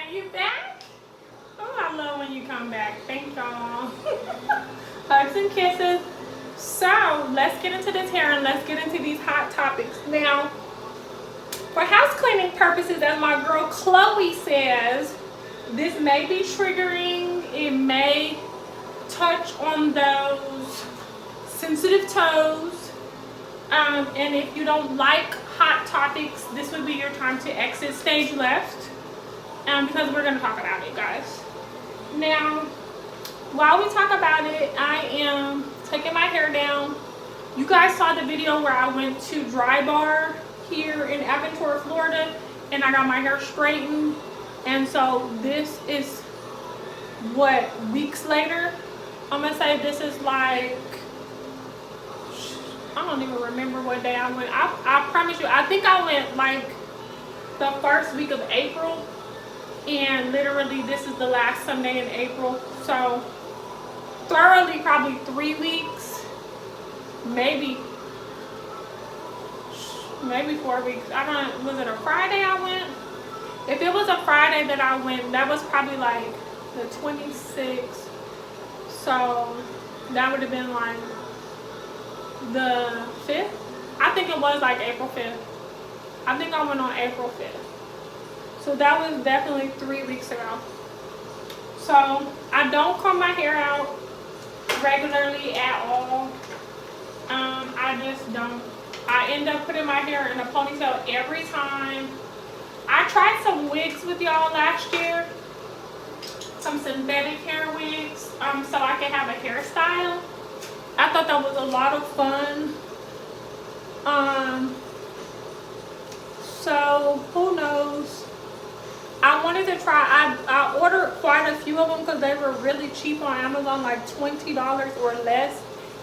Are you back? Oh, I love when you come back. Thank y'all. Hugs and kisses. So, let's get into this hair and let's get into these hot topics. Now, for house cleaning purposes, as my girl Chloe says, this may be triggering. It may touch on those sensitive toes. And if you don't like hot topics, this would be your time to exit stage left. Because we're going to talk about it, guys. Now, while we talk about it, I am taking my hair down. You guys saw the video where I went to Dry Bar here in Aventura, Florida, and I got my hair straightened. And so this is what, weeks later? I'm going to say this is like, I don't even remember what day I went. I promise you, I think I went like the first week of April. And literally this is the last Sunday in April. So thoroughly probably 3 weeks, maybe 4 weeks. I don't, was it a Friday I went? If it was a Friday that I went, that was probably like the 26th. So that would have been like the 5th. I think it was like April 5th. I think I went on April 5th. So that was definitely 3 weeks ago. So I don't comb my hair out regularly at all. I just don't. I end up putting my hair in a ponytail every time. I tried some wigs with y'all last year. Some synthetic hair wigs. So I could have a hairstyle. I thought that was a lot of fun. So who knows? I wanted to try, I ordered quite a few of them because they were really cheap on Amazon, like $20 or less,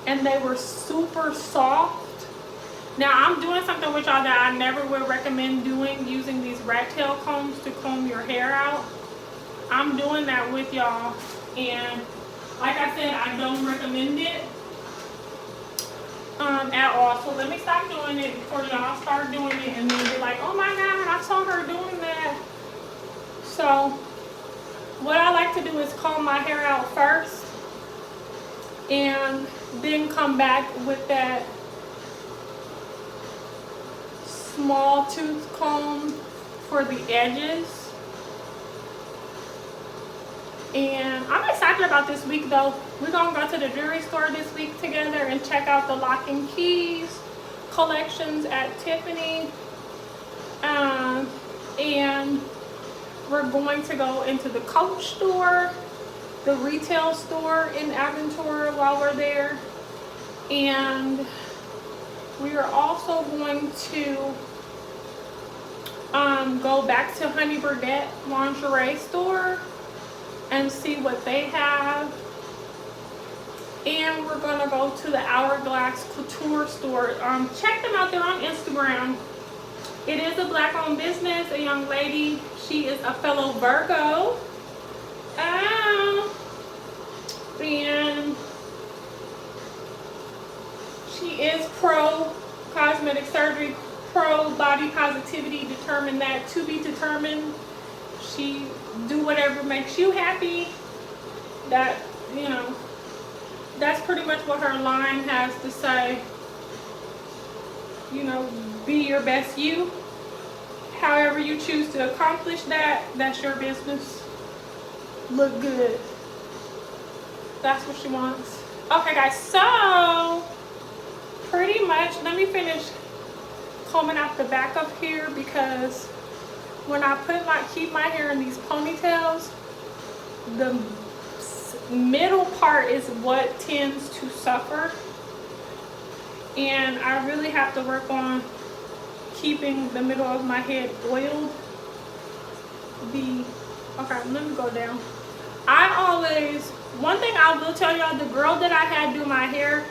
and they were super soft. Now I'm doing something with y'all that I never would recommend doing, using these rat tail combs to comb your hair out. I'm doing that with y'all, and like I said, I don't recommend it at all. So let me stop doing it before y'all start doing it and then be like, oh my god, I saw her doing that. So what I like to do is comb my hair out first and then come back with that small tooth comb for the edges. And I'm excited about this week though. We're gonna go to the jewelry store this week together and check out the Lock and Keys collections at Tiffany. And we're going to go into the Coach store, the retail store in Aventura while we're there. And we are also going to go back to Honey Burdette lingerie store and see what they have. And we're going to go to the Hourglass Couture store. Check them out, they're on Instagram. It is a black-owned business, a young lady. She is a fellow Virgo. And she is pro cosmetic surgery, pro body positivity, determined that to be determined. She do whatever makes you happy. That, you know, that's pretty much what her line has to say. You know, be your best you. However you choose to accomplish that, that's your business. Look good. That's what she wants. Okay guys, so pretty much, let me finish combing out the back of here, because when I keep my hair in these ponytails, the middle part is what tends to suffer. And I really have to work on keeping the middle of my head oiled. Okay, let me go down. One thing I will tell y'all, the girl that I had do my hair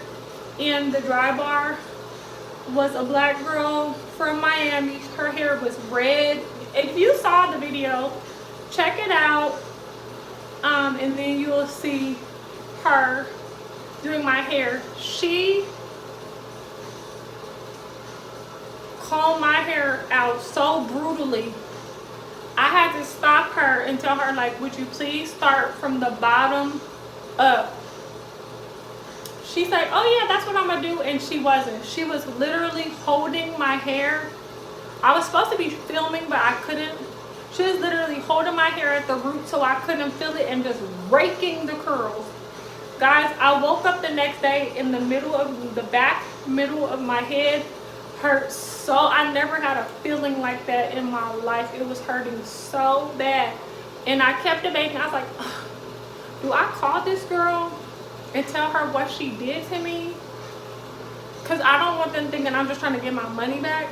in the Dry Bar was a black girl from Miami. Her hair was red. If you saw the video, check it out. And then you will see her doing my hair. She combed my hair out so brutally I had to stop her and tell her, like, would you please start from the bottom up? She's like, oh yeah, that's what I'm gonna do. And she wasn't. She was literally holding my hair. I was supposed to be filming, but I couldn't. She was literally holding my hair at the root so I couldn't feel it and just raking the curls. Guys, I woke up the next day in the middle of the back, middle of my head hurt so. I never had a feeling like that in my life. It was hurting so bad. And I kept debating. I was like, ugh, do I call this girl and tell her what she did to me? Because I don't want them thinking I'm just trying to get my money back.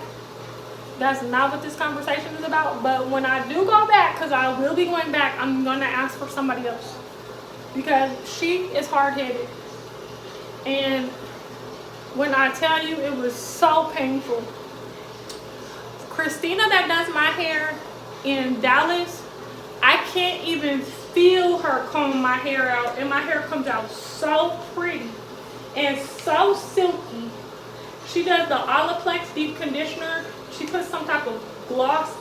That's not what this conversation is about. But when I do go back, because I will be going back, I'm going to ask for somebody else. Because she is hard-headed. And when I tell you, it was so painful. Christina that does my hair in Dallas, I can't even feel her comb my hair out. And my hair comes out so pretty and so silky. She does the Olaplex deep conditioner. She puts some type of gloss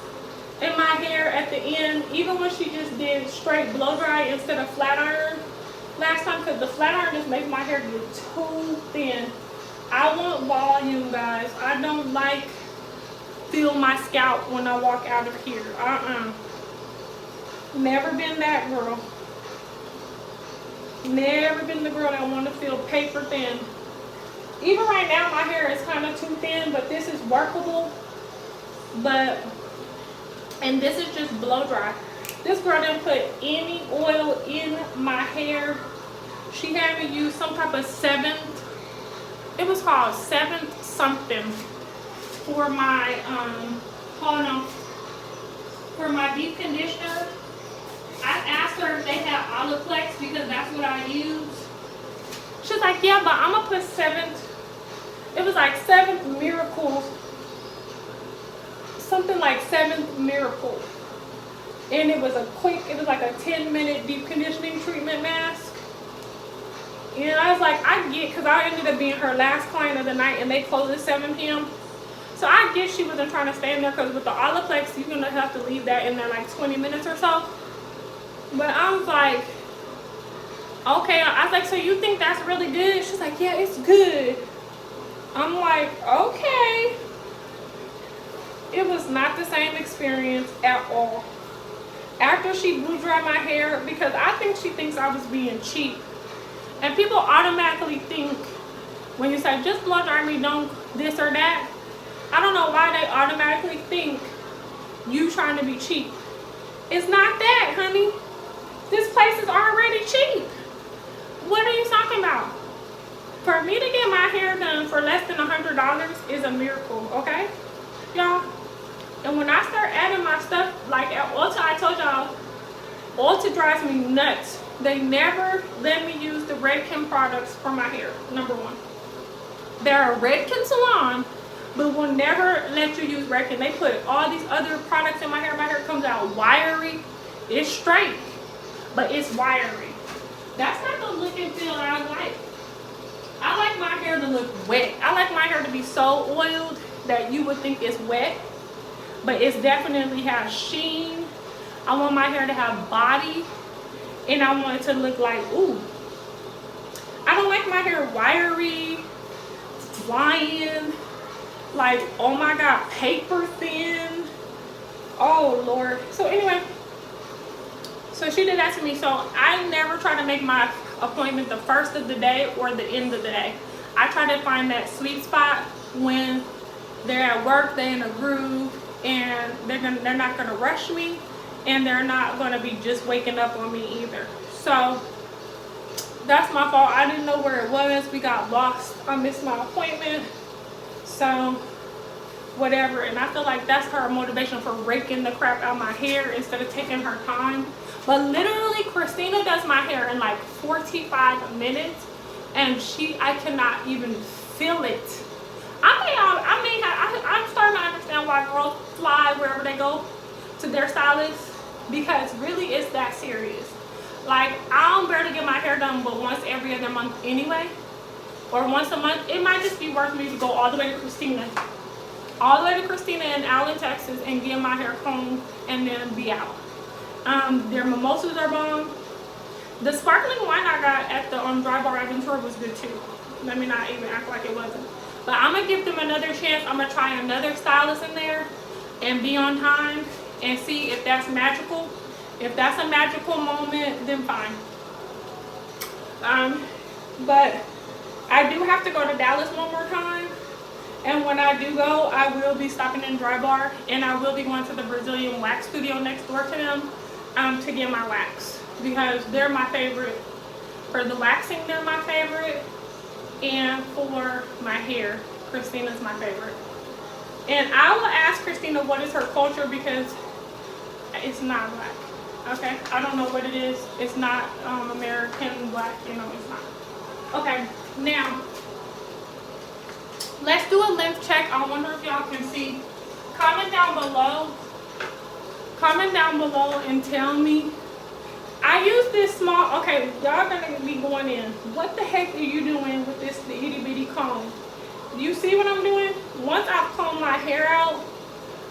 in my hair at the end. Even when she just did straight blow dry instead of flat iron last time, because the flat iron just makes my hair get too thin. I want volume, guys. I don't like feel my scalp when I walk out of here. Never been that girl. Never been the girl that want to feel paper thin. Even right now, my hair is kind of too thin, but this is workable. And this is just blow dry. This girl didn't put any oil in my hair. She had me use some type of it was called 7th something for my, hold on, for my deep conditioner. I asked her if they had Olaplex because that's what I use. She's like, yeah, but I'm gonna put 7th. It was like 7th Miracle, something like 7th Miracle. And it was like a 10-minute deep conditioning treatment mask. And I was like, because I ended up being her last client of the night and they closed at 7 p.m. So I get she wasn't trying to stay in there because with the Olaplex, you're going to have to leave that in there like 20 minutes or so. But I was like, okay. I was like, so you think that's really good? She's like, yeah, it's good. I'm like, okay. It was not the same experience at all. After she blew dry my hair, because I think she thinks I was being cheap. And people automatically think, when you say, just blow dry me, don't this or that. I don't know why they automatically think you trying to be cheap. It's not that, honey. This place is already cheap. What are you talking about? For me to get my hair done for less than $100 is a miracle, okay? Y'all. And when I start adding my stuff, like at Ulta, I told y'all, Ulta drives me nuts. They never let me use the Redken products for my hair, number one. They're a Redken salon, but will never let you use Redken. They put all these other products in my hair. My hair comes out wiry. It's straight, but it's wiry. That's not the look and feel I like. I like my hair to look wet. I like my hair to be so oiled that you would think it's wet, but it definitely has sheen. I want my hair to have body, and I want it to look like, ooh. I don't like my hair wiry, flying, like, oh my God, paper thin. Oh Lord. So anyway, so she did that to me. So I never try to make my appointment the first of the day or the end of the day. I try to find that sweet spot when they're at work, they're in a groove, and they're not gonna rush me, and they're not gonna be just waking up on me either. So that's my fault. I didn't know where it was. We got lost. I missed my appointment. So whatever. And I feel like that's her motivation for raking the crap out of my hair instead of taking her time. But literally, Christina does my hair in like 45 minutes, and I cannot even feel it. I'm starting to understand why girls fly wherever they go to their stylist, because really it's that serious. Like, I don't barely get my hair done but once every other month anyway, or once a month. It might just be worth me to go all the way to Christina all the way to Christina in Allen, Texas, and get my hair combed and then be out. Their mimosas are bomb. The sparkling wine I got at the DryBarAventura was good too. Let me not even act like it wasn't. But I'm going to give them another chance. I'm going to try another stylist in there and be on time and see if that's magical. If that's a magical moment, then fine. But I do have to go to Dallas one more time. And when I do go, I will be stopping in Dry Bar. And I will be going to the Brazilian wax studio next door to them to get my wax. Because they're my favorite. For the waxing, they're my favorite. And for my hair, Christina's my favorite. And I will ask Christina what is her culture, because it's not black. Okay, I don't know what it is. It's not American black, you know, it's not. Okay, now let's do a length check. I wonder if y'all can see. Comment down below. Comment down below and tell me. I use this small, okay, y'all gonna be going in. What the heck are you doing with this itty bitty comb? Do you see what I'm doing? Once I've combed my hair out,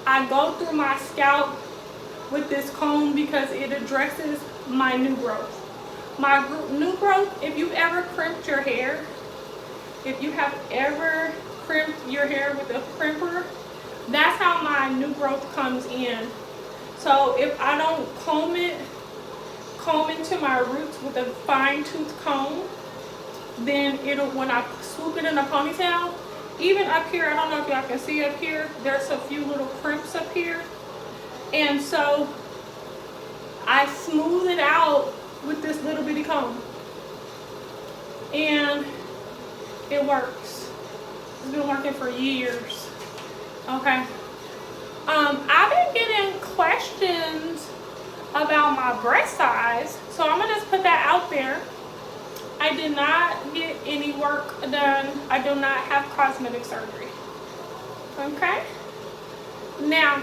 I go through my scalp with this comb because it addresses my new growth. My new growth, if you've ever crimped your hair, if you have ever crimped your hair with a crimper, that's how my new growth comes in. So if I don't comb into my roots with a fine tooth comb, then it'll, when I swoop it in a ponytail, even up here, I don't know if y'all can see up here, there's a few little crimps up here. And so I smooth it out with this little bitty comb. And it works. It's been working for years. Okay. I've been getting questions about my breast size. So I'm gonna just put that out there. I did not get any work done. I do not have cosmetic surgery. Okay? Now,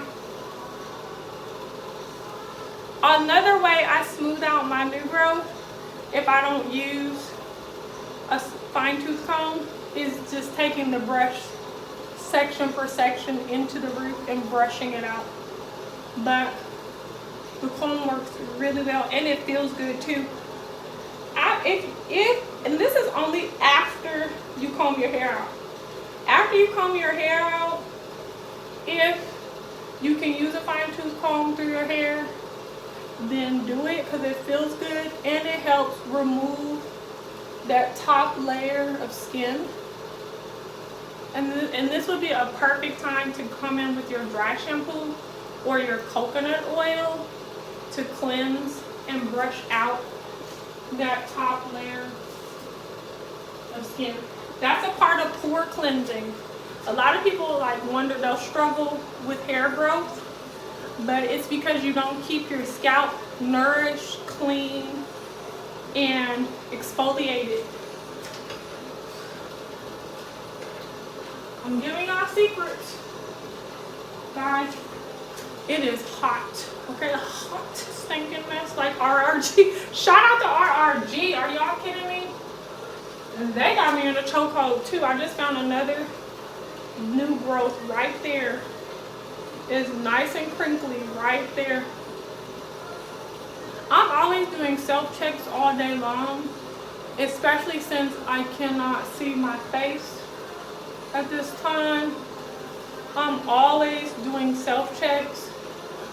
another way I smooth out my new growth, if I don't use a fine tooth comb, is just taking the brush section for section into the root and brushing it out. But the comb works really well and it feels good too. And this is only after you comb your hair out. After you comb your hair out, if you can use a fine tooth comb through your hair, then do it, because it feels good and it helps remove that top layer of skin. And this would be a perfect time to come in with your dry shampoo or your coconut oil to cleanse and brush out that top layer of skin. That's a part of pore cleansing. A lot of people wonder, they'll struggle with hair growth, but it's because you don't keep your scalp nourished, clean, and exfoliated. I'm giving y'all secrets, guys. It is hot. Okay, hot stinking mess like RRG. Shout out to RRG. Are y'all kidding me? And they got me in a chokehold too. I just found another new growth right there. It's nice and crinkly right there. I'm always doing self-checks all day long, especially since I cannot see my face at this time. I'm always doing self-checks.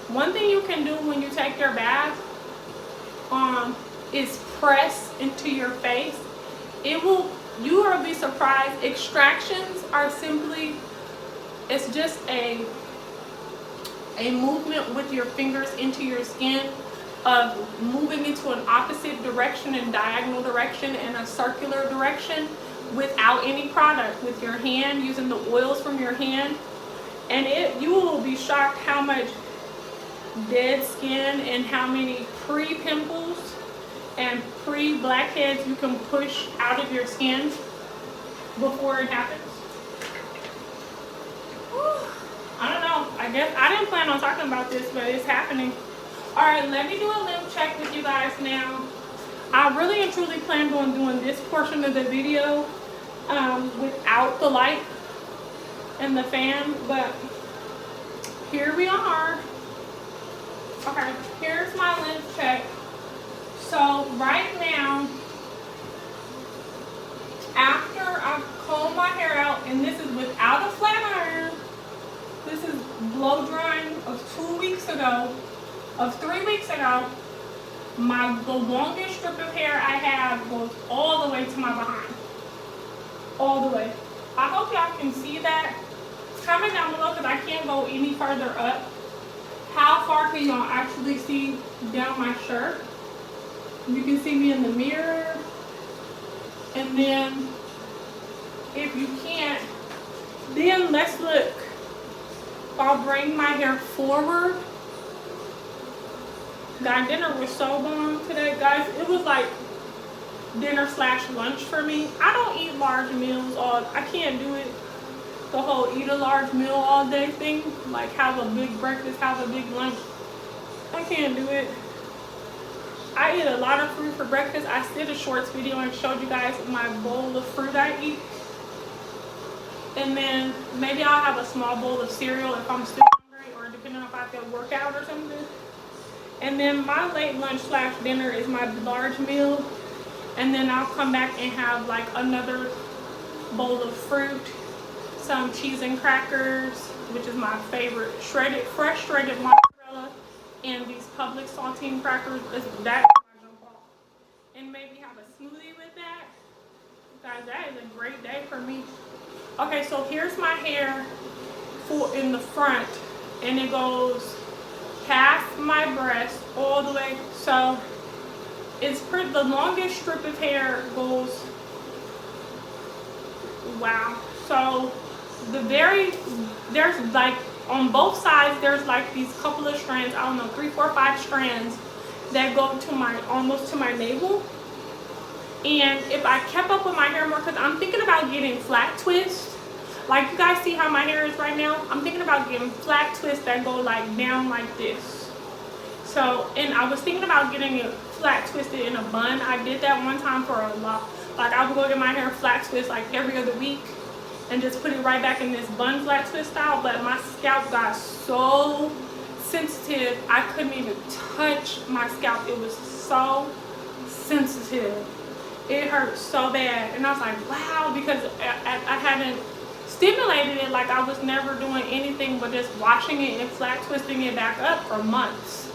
One thing you can do when you take your bath is press into your face. You will be surprised. Extractions are simply, it's just a movement with your fingers into your skin, of moving into an opposite direction and diagonal direction and a circular direction without any product, with your hand, using the oils from your hand. And you will be shocked how much dead skin and how many pre-pimples and pre-blackheads you can push out of your skin before it happens. I don't know. I guess I didn't plan on talking about this, but it's happening. Alright, let me do a lymph check with you guys now. I really and truly planned on doing this portion of the video without the light. in the fan, but here we are. Okay, here's my length check. So right now, after I comb my hair out, and this is without a flat iron, this is blow drying of 2 weeks ago, of 3 weeks ago, the longest strip of hair I have goes all the way to my behind. All the way. I hope y'all can see that. Comment down below because I can't go any further up. How far can y'all actually see down my shirt? You can see me in the mirror. And then, if you can't, then let's look. I'll bring my hair forward. Guys, dinner was so bomb today, guys. It was like dinner / lunch for me. I don't eat large meals. I can't do it. The whole eat a large meal all day thing. Like have a big breakfast, have a big lunch. I can't do it. I eat a lot of fruit for breakfast. I did a shorts video and showed you guys my bowl of fruit I eat. And then maybe I'll have a small bowl of cereal if I'm still hungry, or depending on if I have to work out or something. And then my late lunch / dinner is my large meal. And then I'll come back and have like another bowl of fruit, some cheese and crackers, which is my favorite, fresh shredded mozzarella, and these Publix saltine crackers. That and maybe have a smoothie with that. Guys, that is a great day for me. Okay, so here's my hair in the front, and it goes past my breast all the way. So it's the longest strip of hair goes, wow. So there's like on both sides, there's like these couple of strands, I don't know, 3, 4, 5 strands that go to almost to my navel. And if I kept up with my hair more, because I'm thinking about getting flat twists. Like you guys see how my hair is right now? I'm thinking about getting flat twists that go like down like this. So, and I was thinking about getting it flat twisted in a bun. I did that one time for a lot. Like I would go get my hair flat twist like every other week and just put it right back in this bun flat twist style. But my scalp got so sensitive, I couldn't even touch my scalp. It was so sensitive. It hurt so bad. And I was like, wow, because I hadn't stimulated it. Like I was never doing anything but just washing it and flat twisting it back up for months.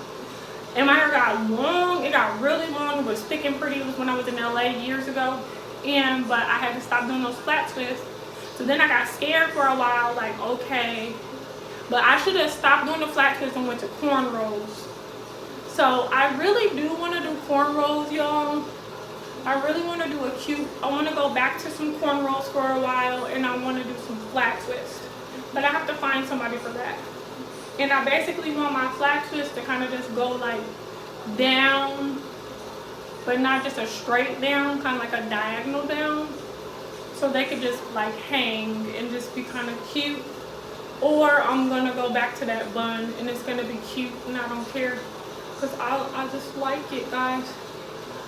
And my hair got long. It got really long. It was thick and pretty. It was when I was in LA years ago. But I had to stop doing those flat twists. So then I got scared for a while, like, okay. But I should have stopped doing the flat twists and went to cornrows. So I really do want to do cornrows, y'all. I really want to do a cute, I want to go back to some cornrows for a while, and I want to do some flat twists. But I have to find somebody for that. And I basically want my flat twist to kind of just go like down, but not just a straight down, kind of like a diagonal down. So they could just like hang and just be kind of cute. Or I'm going to go back to that bun and it's going to be cute and I don't care. Because I just like it, guys.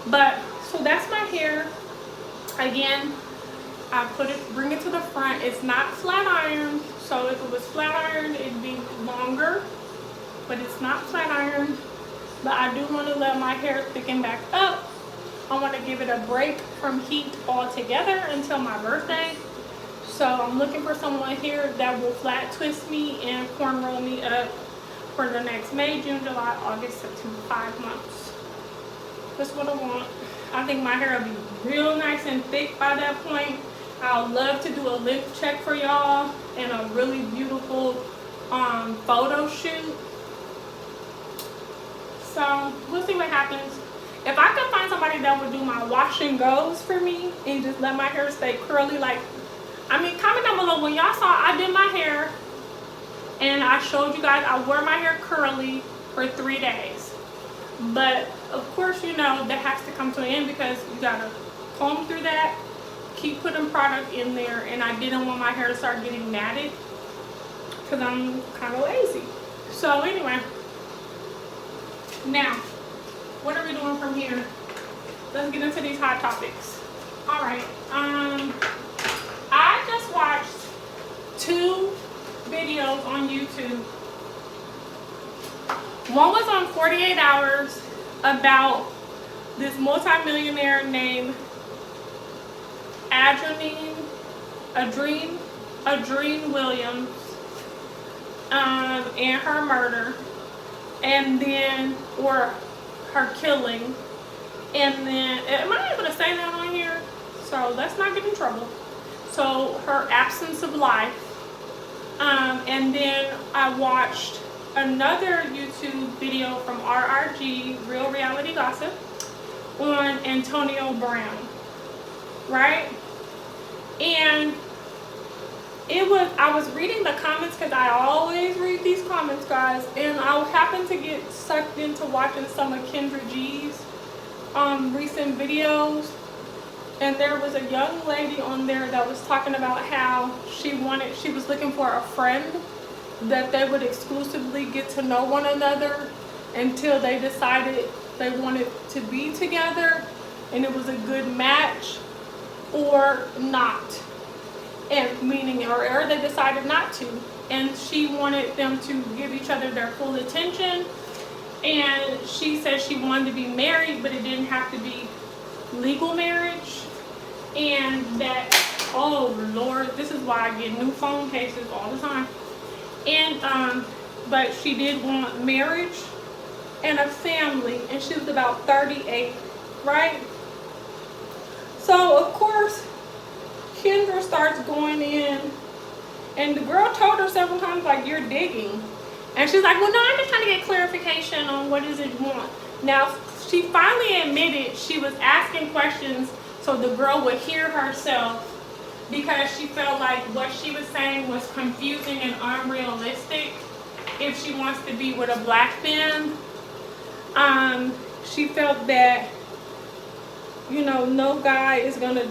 But, so that's my hair. Again, I bring it to the front. It's not flat ironed. So if it was flat ironed, it'd be longer. But it's not flat ironed. But I do want to let my hair thicken back up. I want to give it a break from heat altogether until my birthday. So I'm looking for someone here that will flat twist me and cornrow me up for the next May, June, July, August, September, 5 months. That's what I want. I think my hair will be real nice and thick by that point. I would love to do a length check for y'all and a really beautiful photo shoot. So we'll see what happens. If I could find somebody that would do my wash and goes for me and just let my hair stay curly, like, I mean, comment down below when y'all saw I did my hair and I showed you guys I wore my hair curly for 3 days. But of course, you know, that has to come to an end because you gotta comb through that, keep putting product in there, and I didn't want my hair to start getting matted because I'm kind of lazy. So anyway, now, what are we doing from here? Let's get into these hot topics. All right, I just watched 2 videos on YouTube. One was on 48 Hours about this multimillionaire named Adrene Williams, and her murder, and then, or her killing, and then, am I able to say that on here? So let's not get in trouble. So her absence of life, and then I watched another YouTube video from RRG, Real Reality Gossip, on Antonio Brown, right? And I was reading the comments, because I always read these comments, guys, and I happened to get sucked into watching some of KendraG's recent videos, and there was a young lady on there that was talking about how she was looking for a friend that they would exclusively get to know one another until they decided they wanted to be together and it was a good match or not. And meaning, or they decided not to. And she wanted them to give each other their full attention. And she said she wanted to be married, but it didn't have to be legal marriage. And that, oh Lord, this is why I get new phone cases all the time. And, but she did want marriage and a family, and she was about 38, right? So, of course, Kendra starts going in, and the girl told her several times, like, you're digging. And she's like, well, no, I'm just trying to get clarification on what is it you want. Now, she finally admitted she was asking questions so the girl would hear herself, because she felt like what she was saying was confusing and unrealistic if she wants to be with a black man. She felt that, you know, no guy is gonna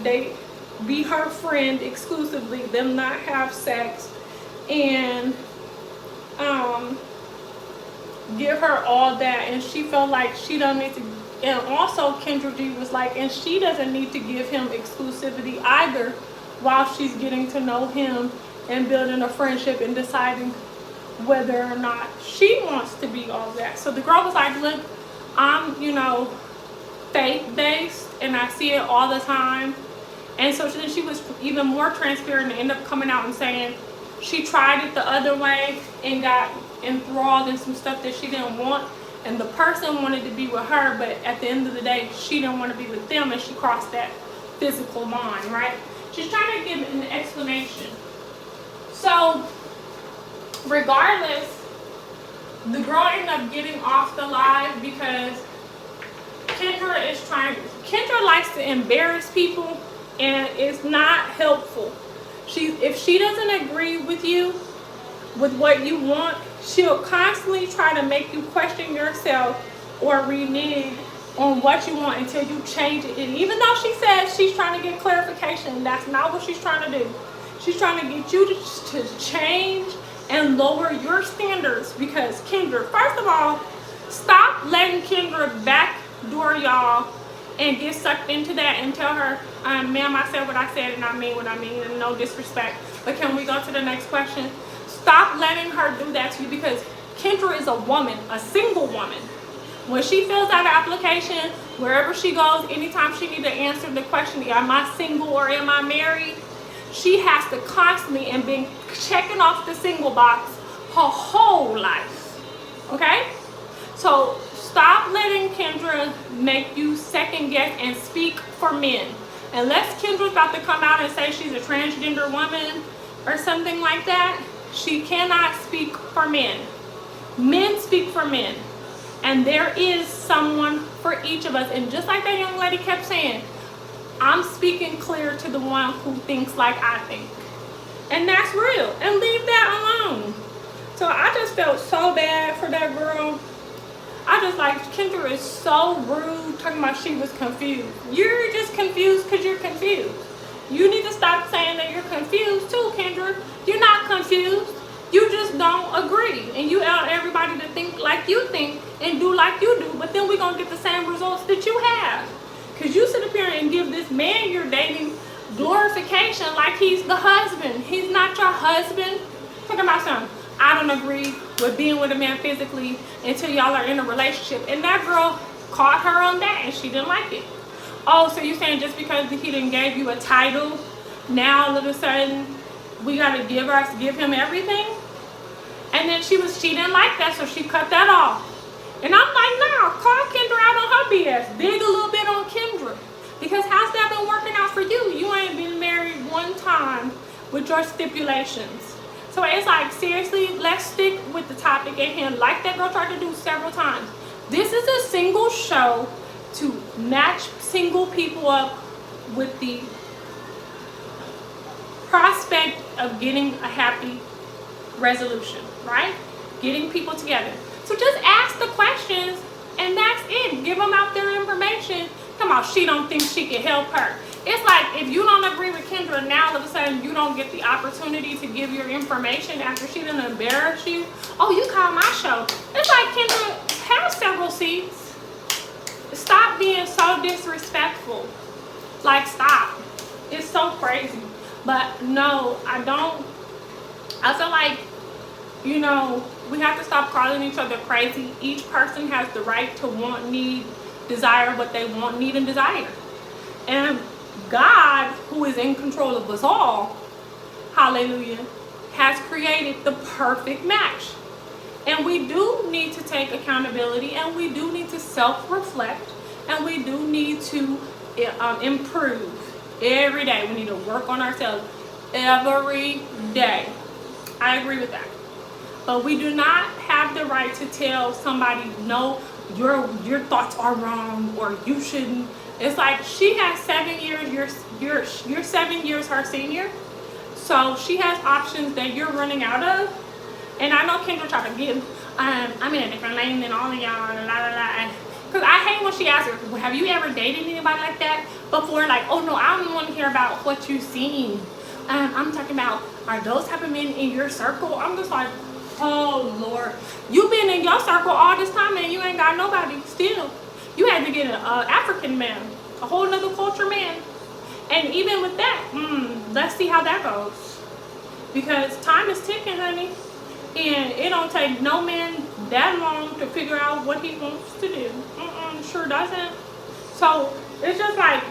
be her friend exclusively, them not have sex, and give her all that, and she felt like she don't need to. And also KendraG was like, and she doesn't need to give him exclusivity either, while she's getting to know him and building a friendship and deciding whether or not she wants to be all that. So the girl was like, look, I'm, you know, faith-based, and I see it all the time. And so then she was even more transparent and ended up coming out and saying she tried it the other way and got enthralled in some stuff that she didn't want, and the person wanted to be with her, but at the end of the day she didn't want to be with them, and she crossed that physical line, right? She's trying to give an explanation. So regardless, the girl ended up getting off the live because Kendra likes to embarrass people, and it's not helpful. If she doesn't agree with you, with what you want, she'll constantly try to make you question yourself or renege on what you want until you change it. And even though she says she's trying to get clarification, that's not what she's trying to do. She's trying to get you to change and lower your standards, because Kendra, first of all, stop letting Kendra backdoor y'all and get sucked into that and tell her, ma'am, I said what I said and I mean what I mean, and no disrespect. But can we go to the next question? Stop letting her do that to you, because Kendra is a woman, a single woman. When she fills out an application, wherever she goes, anytime she needs to answer the question, am I single or am I married? She has to constantly and been checking off the single box her whole life, okay? So stop letting Kendra make you second guess and speak for men. Unless Kendra's about to come out and say she's a transgender woman or something like that, she cannot speak for men. Men speak for men. And there is someone for each of us. And just like that young lady kept saying, I'm speaking clear to the one who thinks like I think. And that's real. And leave that alone. So I just felt so bad for that girl. I just like, Kendra is so rude, talking about she was confused. You're just confused because you're confused. You need to stop saying that you're confused too, Kendra. You're not confused. You just don't agree. And you want everybody to think like you think and do like you do. But then we're going to get the same results that you have. Because you sit up here and give this man you're dating glorification like he's the husband. He's not your husband. Talking about something. I don't agree with being with a man physically until y'all are in a relationship. And that girl caught her on that and she didn't like it. Oh, so you're saying just because he didn't give you a title, now all of a sudden we gotta give him everything? And then she didn't like that, so she cut that off. And I'm like, nah, call Kendra out on her BS. Dig a little bit on Kendra. Because how's that been working out for you? You ain't been married one time with your stipulations. So it's like, seriously, let's stick with the topic at hand, like that girl tried to do several times. This is a single show to match single people up with the prospect of getting a happy resolution, right? Getting people together. So just ask the questions and that's it. Give them out their information. Come on, she don't think she can help her. It's like if you don't agree with Kendra, now all of a sudden you don't get the opportunity to give your information after she didn't embarrass you. Oh, you call my show. It's like, Kendra, have several seats. Stop being so disrespectful. Like, stop. It's so crazy. But no, I don't. I feel like, you know, we have to stop calling each other crazy. Each person has the right to want, need, desire what they want, need, and desire. And God, who is in control of us all, hallelujah, has created the perfect match. And we do need to take accountability, and we do need to self-reflect, and we do need to improve every day. We need to work on ourselves every day. I agree with that. But we do not have the right to tell somebody, no, your thoughts are wrong, or you shouldn't. It's like, she has 7 years, you're 7 years her senior. So she has options that you're running out of. And I know Kendra tried to give, I'm in a different lane than all of y'all, Because I hate when she asks her, well, have you ever dated anybody like that before? Like, oh no, I don't want to hear about what you've seen. I'm talking about, are those type of men in your circle? I'm just like, oh Lord. You've been in your circle all this time and you ain't got nobody still. You had to get an African man, a whole nother culture man. And even with that, let's see how that goes. Because time is ticking, honey. And it don't take no man that long to figure out what he wants to do. Sure doesn't. So it's just like,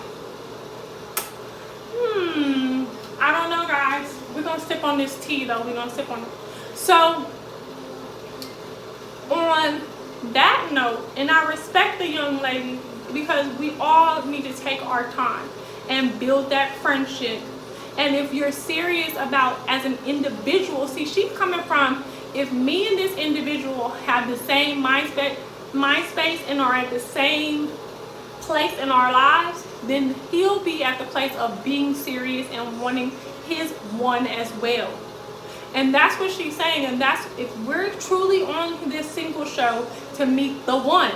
I don't know, guys. We're gonna sip on this tea though. We're gonna sip on it. So on that note, and I respect the young lady, because we all need to take our time and build that friendship. And if you're serious about as an individual, see, she's coming from, if me and this individual have the same mind space and are at the same place in our lives, then he'll be at the place of being serious and wanting his one as well. And that's what she's saying. And that's, if we're truly on this single show to meet the one,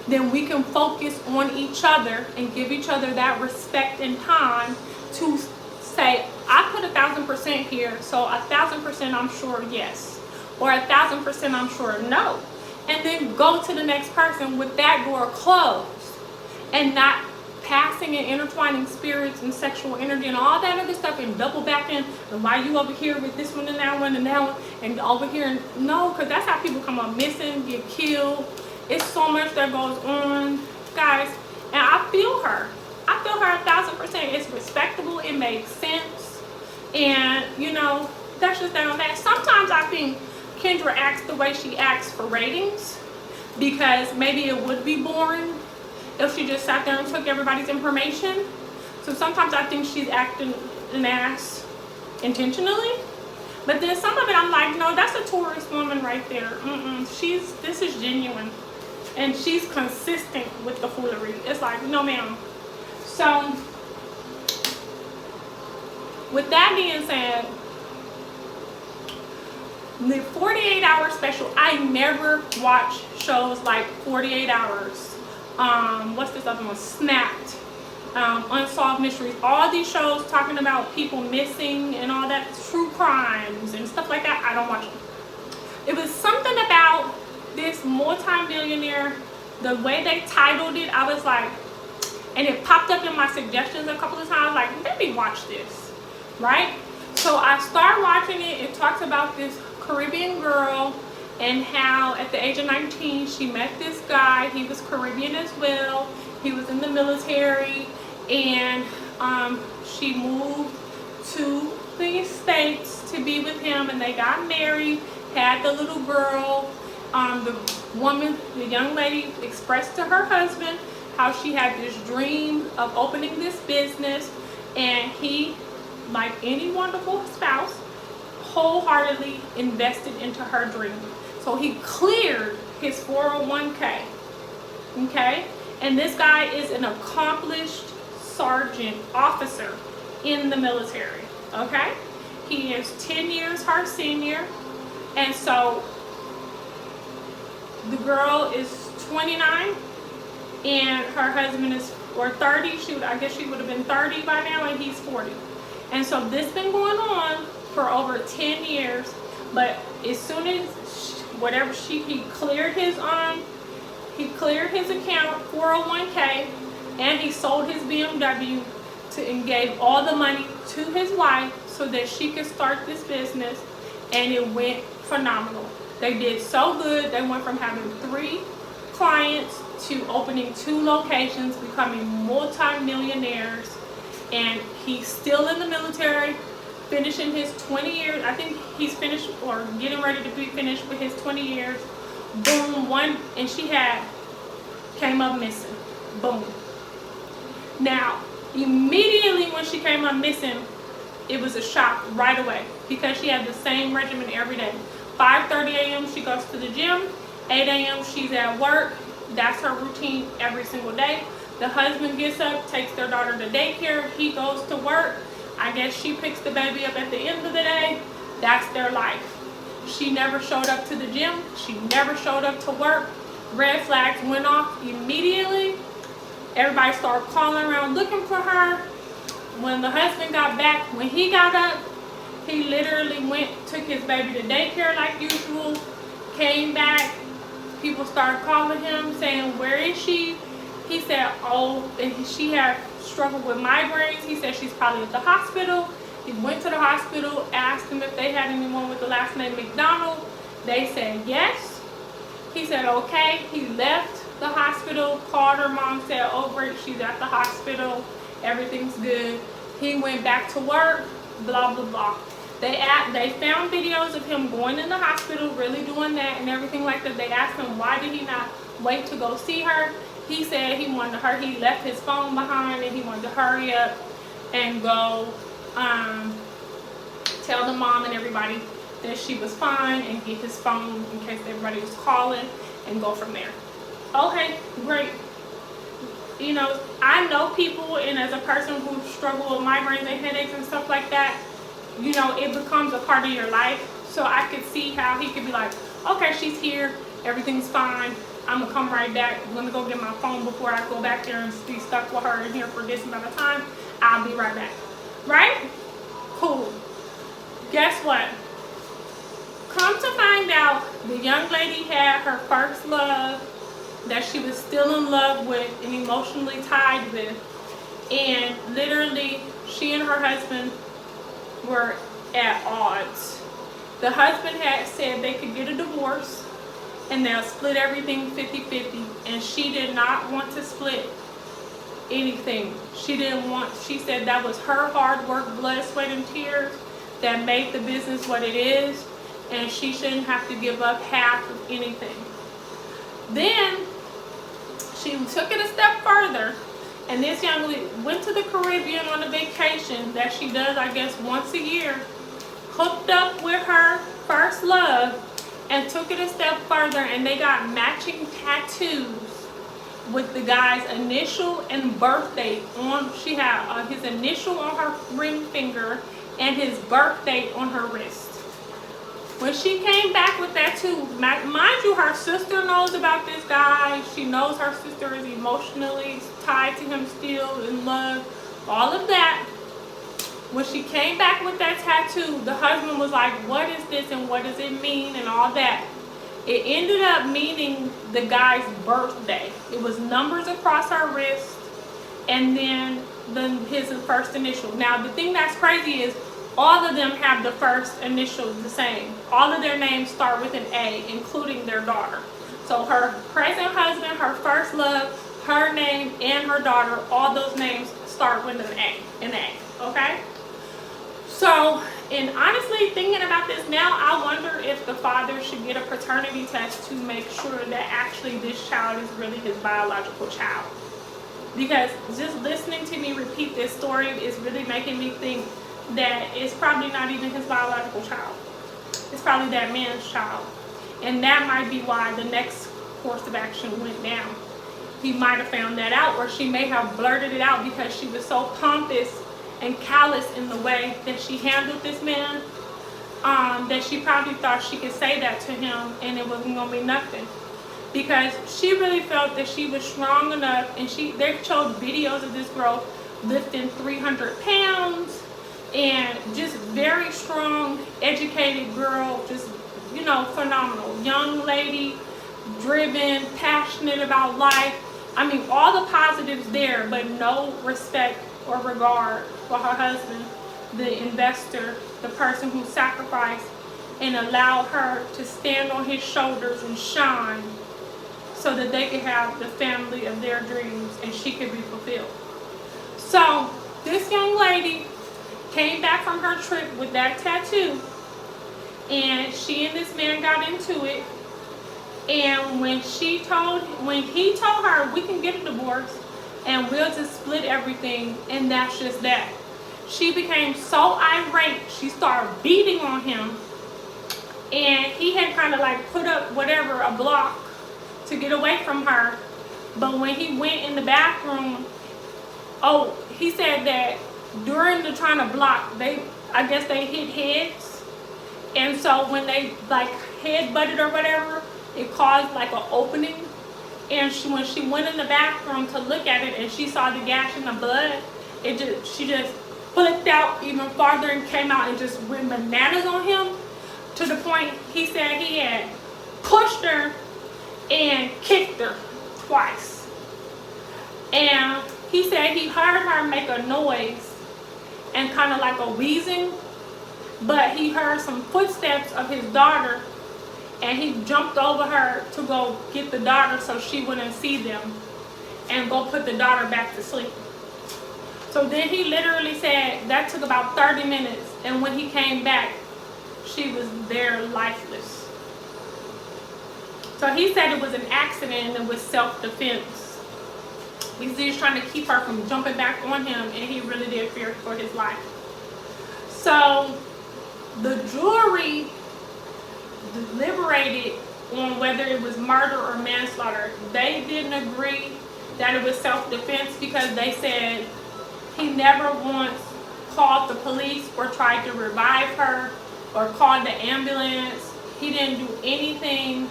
then we can focus on each other and give each other that respect and time to say, I put 1,000% here, so 1,000% I'm sure yes, or 1,000% I'm sure no. And then go to the next person with that door closed, and not passing and intertwining spirits and sexual energy and all that other stuff, and double backing, and why you over here with this one and that one and that one and over here. And no, because that's how people come up missing, get killed. It's so much that goes on, guys. And I feel her. I feel her 1,000%. It's respectable. It makes sense. And, you know, that's just that on that. Sometimes I think Kendra acts the way she acts for ratings, because maybe it would be boring if she just sat there and took everybody's information. So sometimes I think she's acting an ass intentionally. But then some of it I'm like, no, that's a tourist woman right there. This is genuine. And she's consistent with the foolery. It's like, no ma'am. So with that being said, the 48-hour special, I never watch shows like 48 Hours. What's this other one? Snapped. Unsolved Mysteries. All these shows talking about people missing and all that, true crimes and stuff like that, I don't watch them. It was something about this multi-millionaire, the way they titled it, I was like, and it popped up in my suggestions a couple of times, like, let me watch this, right? So I started watching it. It talks about this Caribbean girl and how at the age of 19 she met this guy. He was Caribbean as well. He was in the military, and she moved to the States to be with him, and they got married, had the little girl. The young lady expressed to her husband how she had this dream of opening this business, and he, like any wonderful spouse, wholeheartedly invested into her dream. So he cleared his 401k, okay? And this guy is an accomplished sergeant officer in the military, okay? He is 10 years her senior, and so the girl is 29 and her husband is, or 30, I guess she would have been 30 by now, and he's 40. And so this been going on for over 10 years, but as soon as he cleared his account, 401k, and he sold his BMW and gave all the money to his wife so that she could start this business, and it went phenomenal. They did so good. They went from having 3 clients to opening 2 locations, becoming multi-millionaires, and he's still in the military, finishing his 20 years. I think he's finished or getting ready to be finished with his 20 years. Boom, and she came up missing. Boom. Now, immediately when she came up missing, it was a shock right away, because she had the same regimen every day. 5:30 a.m. she goes to the gym, 8 a.m. she's at work. That's her routine every single day. The husband gets up, takes their daughter to daycare, he goes to work. I guess she picks the baby up at the end of the day. That's their life. She never showed up to the gym, she never showed up to work. Red flags went off immediately. Everybody started calling around looking for her. When the husband got back, when he got up, he literally took his baby to daycare like usual, came back. People started calling him saying, where is she? He said, oh, and she had struggled with migraines. He said she's probably at the hospital. He went to the hospital, asked them if they had anyone with the last name McDonald. They said yes. He said okay. He left the hospital, called her mom, said, oh great, she's at the hospital, everything's good. He went back to work, blah blah blah. They found videos of him going in the hospital, really doing that and everything like that. They asked him why did he not wait to go see her. He said he left his phone behind and he wanted to hurry up and go tell the mom and everybody that she was fine and get his phone in case everybody was calling and go from there. Okay, great. You know, I know people, and as a person who struggles with migraines and headaches and stuff like that, you know, it becomes a part of your life. So I could see how he could be like, okay, she's here, everything's fine, I'm gonna come right back. I'm gonna go get my phone before I go back there and be stuck with her in here for this amount of time. I'll be right back. Right? Cool. Guess what? Come to find out, the young lady had her first love that she was still in love with and emotionally tied with. And literally, she and her husband were at odds. The husband had said they could get a divorce and they'll split everything 50-50, and she did not want to split anything. She said that was her hard work, blood, sweat, and tears that made the business what it is, and she shouldn't have to give up half of anything. Then she took it a step further, and this young lady went to the Caribbean on a vacation that she does, I guess, once a year, hooked up with her first love, and took it a step further, and they got matching tattoos with the guy's initial and birth date on. She had his initial on her ring finger and his birth date on her wrist. When she came back with that too, mind you, her sister knows about this guy. She knows her sister is emotionally tied to him still, in love, all of that. When she came back with that tattoo, the husband was like, what is this and what does it mean and all that. It ended up meaning the guy's birthday. It was numbers across her wrist and then his first initial. Now the thing that's crazy is all of them have the first initial the same. All of their names start with an A, including their daughter. So her present husband, her first love, her name, and her daughter, all those names start with an A, okay? So, and honestly, thinking about this now, I wonder if the father should get a paternity test to make sure that actually this child is really his biological child. Because just listening to me repeat this story is really making me think that it's probably not even his biological child. It's probably that man's child. And that might be why the next course of action went down. He might have found that out, or she may have blurted it out because she was so pompous and callous in the way that she handled this man, that she probably thought she could say that to him and it wasn't going to be nothing. Because she really felt that she was strong enough, and they showed videos of this girl lifting 300 pounds, and just very strong, educated girl, just, you know, phenomenal. Young lady, driven, passionate about life. I mean, all the positives there, but no respect or regard for her husband, the investor, the person who sacrificed and allowed her to stand on his shoulders and shine so that they could have the family of their dreams and she could be fulfilled. So this young lady came back from her trip with that tattoo, and she and this man got into it. And when he told her, we can get a divorce and we'll just split everything, and that's just that, she became so irate, she started beating on him, and he had kind of like put up whatever, a block to get away from her. But when he went in the bathroom, he said that during the trying to block, I guess they hit heads, and so when they like head butted or whatever, it caused like an opening. And when she went in the bathroom to look at it and she saw the gash in the blood, she just flipped out even farther and came out and just went bananas on him, to the point he said he had pushed her and kicked her twice. And he said he heard her make a noise and kind of like a wheezing, but he heard some footsteps of his daughter, and he jumped over her to go get the daughter so she wouldn't see them and go put the daughter back to sleep. So then he literally said that took about 30 minutes, and when he came back, she was there lifeless. So he said it was an accident and it was self-defense. He's just trying to keep her from jumping back on him, and he really did fear for his life. So the jury deliberated on whether it was murder or manslaughter. They didn't agree that it was self-defense because they said he never once called the police or tried to revive her or called the ambulance. He didn't do anything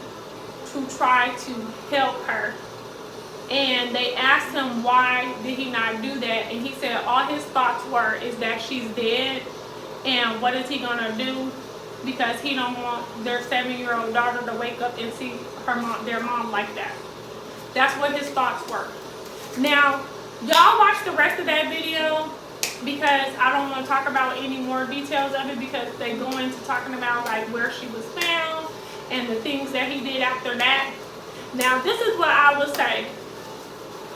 to try to help her. And they asked him why did he not do that, and he said all his thoughts were is that she's dead, and what is he gonna do, because he don't want their 7-year-old daughter to wake up and see their mom like that. That's what his thoughts were. Now, y'all watch the rest of that video, because I don't want to talk about any more details of it, because they go into talking about like where she was found and the things that he did after that. Now, this is what I will say.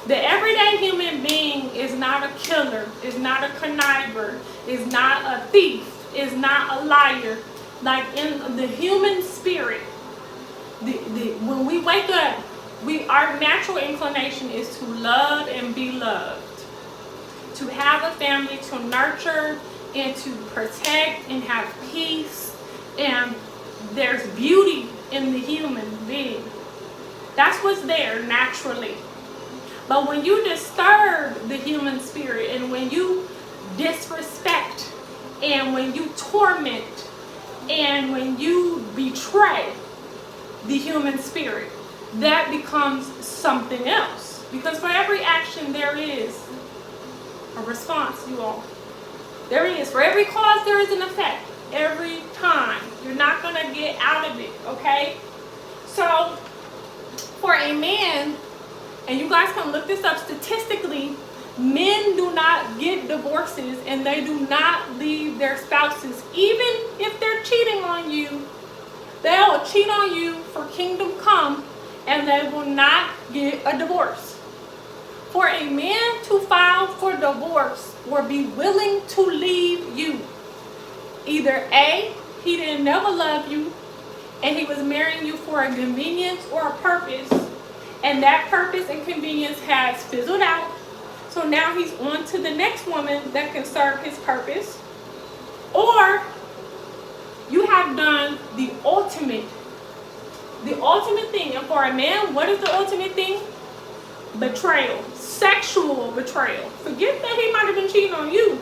The everyday human being is not a killer, is not a conniver, is not a thief, is not a liar. Like in the human spirit, when we wake up, our natural inclination is to love and be loved, to have a family, to nurture and to protect and have peace, and there's beauty in the human being. That's what's there naturally. But when you disturb the human spirit, and when you disrespect, and when you torment, and when you betray the human spirit, that becomes something else. Because for every action there is a response, you all. There is. For every cause there is an effect. Every time. You're not going to get out of it, okay? So, for a man, and you guys can look this up statistically, Men do not get divorces, and they do not leave their spouses. Even if they're cheating on you, they'll cheat on you for kingdom come, and they will not get a divorce. For a man to file for divorce or be willing to leave you, either A, he didn't never love you, and he was marrying you for a convenience or a purpose, and that purpose and convenience has fizzled out. So now he's on to the next woman that can serve his purpose. Or you have done the ultimate thing. And for a man, what is the ultimate thing? Betrayal. Sexual betrayal. Forget that he might have been cheating on you.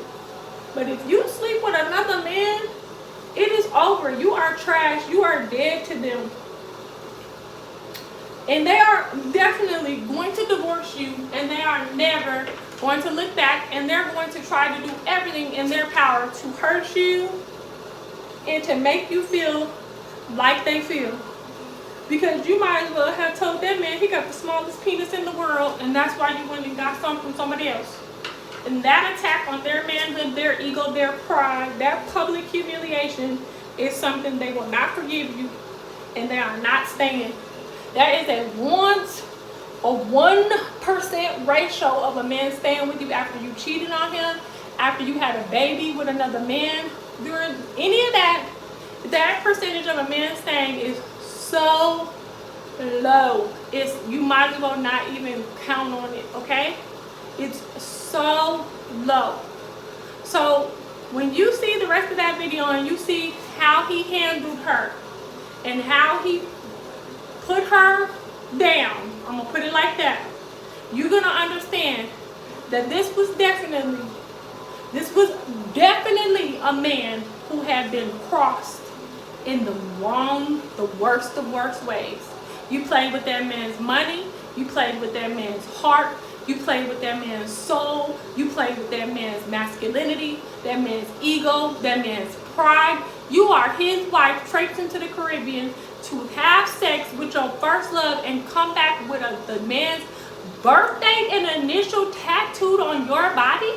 But if you sleep with another man, it is over. You are trash. You are dead to them. And they are definitely going to divorce you, and they are never going to look back, and they're going to try to do everything in their power to hurt you and to make you feel like they feel. Because you might as well have told that man he got the smallest penis in the world, and that's why you went and got some from somebody else. And that attack on their manhood, their ego, their pride, that public humiliation is something they will not forgive you, and they are not staying. That is a 1% ratio of a man staying with you after you cheated on him, after you had a baby with another man. During any of that percentage of a man staying is so low. You might as well not even count on it, okay? It's so low. So when you see the rest of that video and you see how he handled her and how he put her down, I'm gonna put it like that, you're gonna understand that this was definitely a man who had been crossed in the worst of worst ways. You played with that man's money, you played with that man's heart, you played with that man's soul, you played with that man's masculinity, that man's ego, that man's pride. You are his wife, traipsed into the Caribbean to have sex with your first love and come back with the man's birthday and initial tattooed on your body.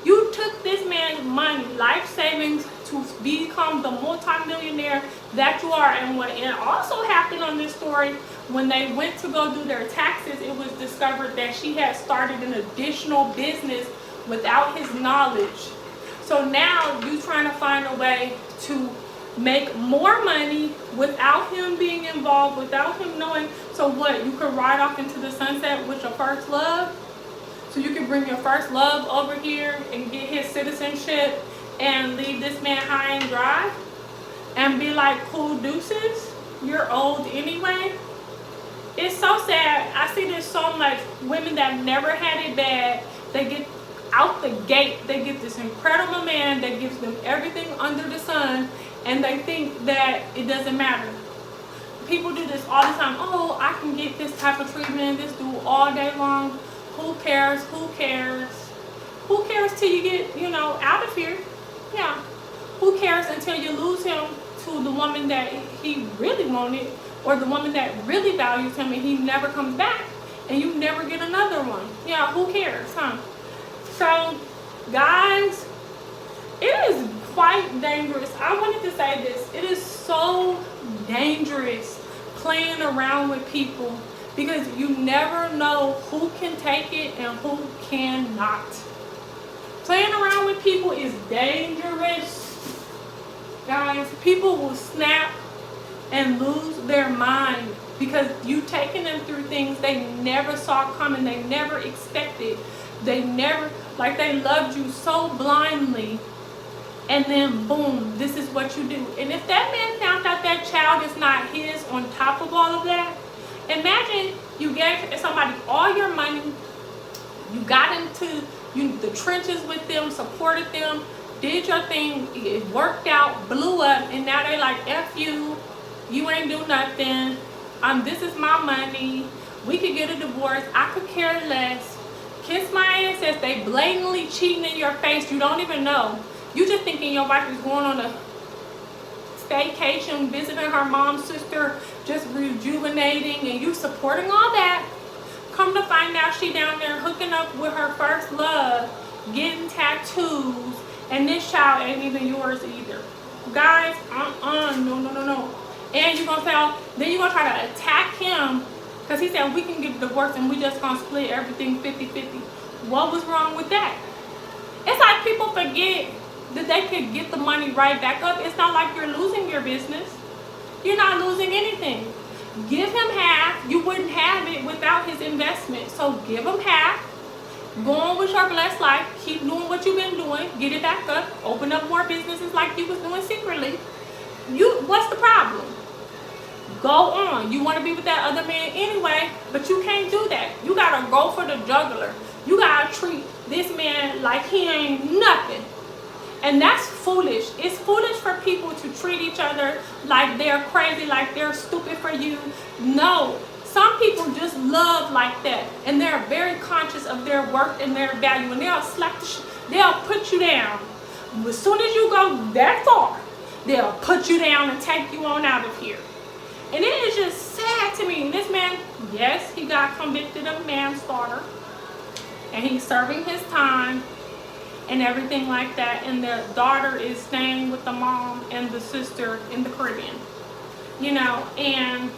You took this man's money, life savings, to become the multimillionaire that you are. And what also happened on this story, when they went to go do their taxes, it was discovered that she had started an additional business without his knowledge. So now you're trying to find a way to make more money without him being involved, without him knowing. So what, you could ride off into the sunset with your first love? So you can bring your first love over here and get his citizenship and leave this man high and dry and be like, cool deuces, you're old anyway? It's so sad. I see this so much. Women that never had it bad, they get out the gate, they get this incredible man that gives them everything under the sun, and they think that it doesn't matter. People do this all the time. Oh, I can get this type of treatment, this dude all day long. Who cares? Who cares? Who cares till you get, out of here? Yeah. Who cares until you lose him to the woman that he really wanted, or the woman that really values him, and he never comes back and you never get another one? Yeah, who cares, huh? So, guys, it is quite dangerous. I wanted to say this. It is so dangerous playing around with people, because you never know who can take it and who cannot. Playing around with people is dangerous. Guys, people will snap and lose their mind because you taking them through things they never saw coming, they never expected. They never, like, they loved you so blindly, and then boom, this is what you do. And if that man found out that child is not his on top of all of that, imagine you gave somebody all your money, you got into the trenches with them, supported them, did your thing, it worked out, blew up, and now they like, F you, you ain't do nothing, this is my money, we could get a divorce, I could care less. Kiss my ass as they blatantly cheating in your face, you don't even know. You just thinking your wife is going on a staycation, visiting her mom's sister, just rejuvenating, and you supporting all that. Come to find out she down there hooking up with her first love, getting tattoos, and this child ain't even yours either. Guys, no. And you're gonna say, then you're gonna try to attack him because he said we can get divorced and we just gonna split everything 50-50. What was wrong with that? It's like people forget that they could get the money right back up. It's not like you're losing your business. You're not losing anything. Give him half. You wouldn't have it without his investment. So give him half. Go on with your blessed life. Keep doing what you've been doing. Get it back up. Open up more businesses like you was doing secretly. What's the problem? Go on. You want to be with that other man anyway, but you can't do that. You got to go for the jugular. You got to treat this man like he ain't nothing. And that's foolish. It's foolish for people to treat each other like they're crazy, like they're stupid for you. No. Some people just love like that. And they're very conscious of their worth and their value. And they'll they'll put you down. As soon as you go that far, they'll put you down and take you on out of here. And it is just sad to me. This man, yes, he got convicted of manslaughter. And he's serving his time. And everything like that, and the daughter is staying with the mom and the sister in the Caribbean, you know. And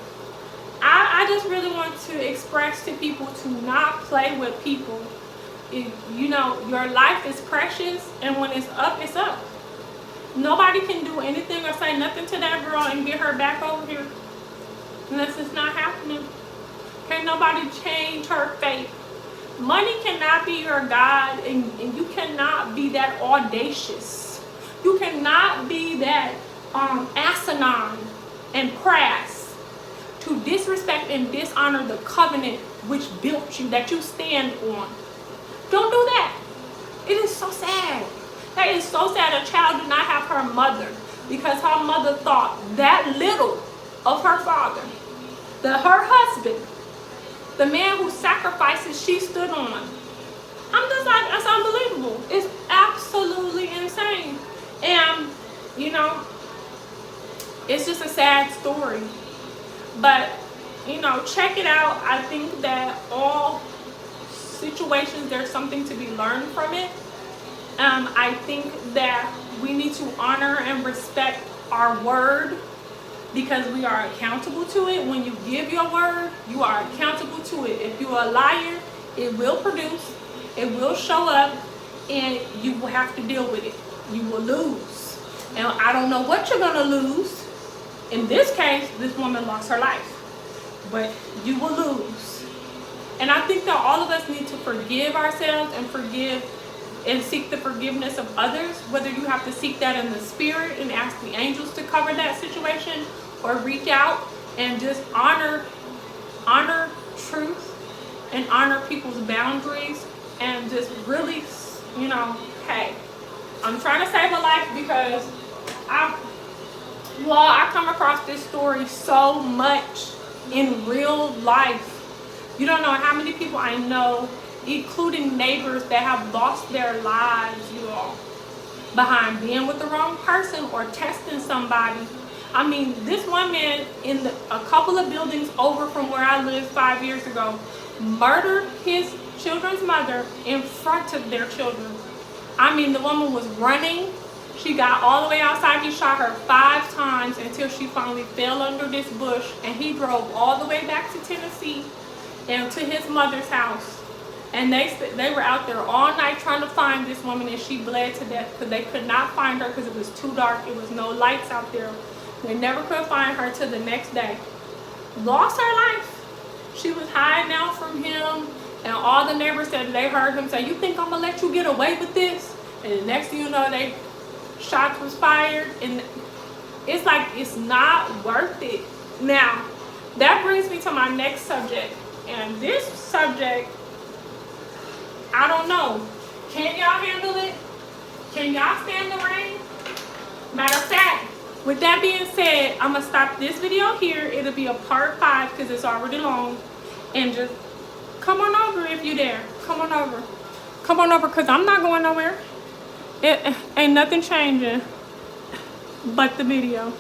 I just really want to express to people to not play with people. You know, your life is precious, and when it's up, it's up. Nobody can do anything or say nothing to that girl and get her back over here, unless it's not happening. Can't nobody change her fate. Money cannot be your God, and you cannot be that audacious. You cannot be that asinine and crass to disrespect and dishonor the covenant which built you, that you stand on. Don't do that. It is so sad. That is so sad. A child did not have her mother because her mother thought that little of her father, that her husband, the man whose sacrifices she stood on. I'm just like, that's unbelievable. It's absolutely insane. And, you know, it's just a sad story. But, you know, check it out. I think that all situations, there's something to be learned from it. I think that we need to honor and respect our word, because we are accountable to it. When you give your word, you are accountable to it. If you're a liar, it will produce, it will show up, and you will have to deal with it. You will lose. And I don't know what you're going to lose. In this case, this woman lost her life. But you will lose. And I think that all of us need to forgive ourselves and forgive and seek the forgiveness of others, whether you have to seek that in the spirit and ask the angels to cover that situation, or reach out and just honor truth and honor people's boundaries, and just really, you know, hey, I'm trying to save a life, because I come across this story so much in real life. You don't know how many people I know, including neighbors, that have lost their lives, you all, behind being with the wrong person or testing somebody. I mean, this one man in a couple of buildings over from where I lived 5 years ago murdered his children's mother in front of their children. I mean, the woman was running. She got all the way outside. He shot her 5 times until she finally fell under this bush, and he drove all the way back to Tennessee and to his mother's house. And they were out there all night trying to find this woman, and she bled to death because they could not find her because it was too dark. It was no lights out there. They never could find her till the next day. Lost her life. She was hiding out from him, and all the neighbors said they heard him say, "You think I'm gonna let you get away with this?" And the next thing you know, shots was fired, and it's like, it's not worth it. Now, that brings me to my next subject, and this subject, I don't know. Can y'all handle it? Can y'all stand the rain? Matter of fact, with that being said, I'm going to stop this video here. It'll be a part 5 because it's already long. And just come on over if you're there. Come on over. Come on over, because I'm not going nowhere. It ain't nothing changing but the video.